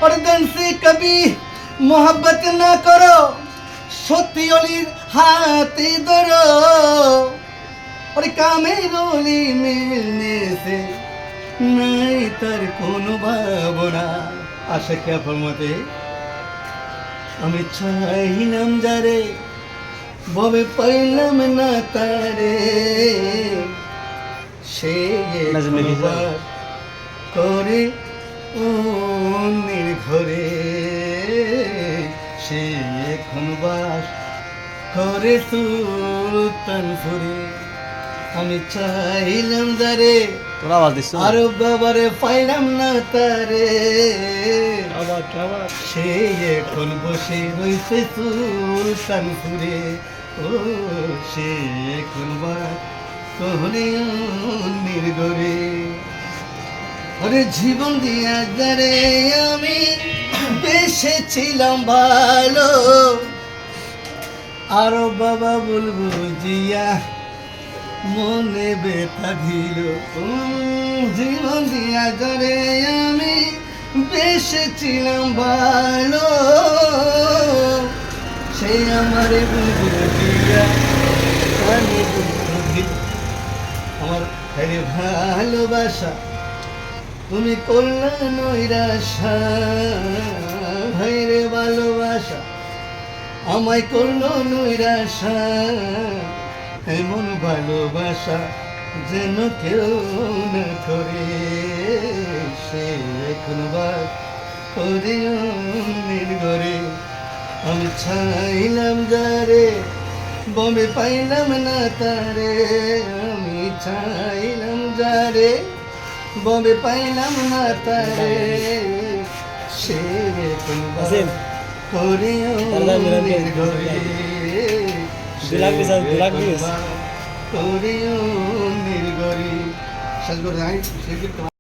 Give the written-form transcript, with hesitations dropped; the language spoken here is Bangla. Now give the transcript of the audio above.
और दिल से कभी मोहब्बत ना करो সত্যি অলির হাতে ধরো और কামের অলি মিলনেছে নাই তার কোনো ভাবনা আশাকে ফরমাতে আমি চাইলাম যারে ববে পাইলাম না তারে সে একবার করে অন্যের ঘরে সে এখন বাস করে সুলতানপুরে আমি চাইলাম যারে তোর আওয়াজ দিছ আরো বাবারে পাইলাম না তারে সে এখন বসে রয়েছে সুলতানপুরে ও সে এখন বাস করে অন্যের ঘরে ওরে জীবন দিয়া যারে আমি বেসেছিলাম ভালো আরো বাবা বলবো জিয়া মনে ব্যথা দিল জীবন দিয়া যারে আমি বেসেছিলাম ভালো সে আমারে বলবো জিয়া আমি বলবো দিল আমার হেরে ভালোবাসা তুমি করলা নৈরাশা ভাইরে ভালোবাসা আমায় করলো নৈরাশা এমন ভালোবাসা যেন কেউ না করে সে এখন বাস করে অন্যের ঘরে আমি চাইলাম যারে বমে পাইলাম না তারে আমি চাইলাম যারে বমে পাইলাম না তারে সে এখন বাস করে অন্যের ঘরে করে অন্যের ঘরে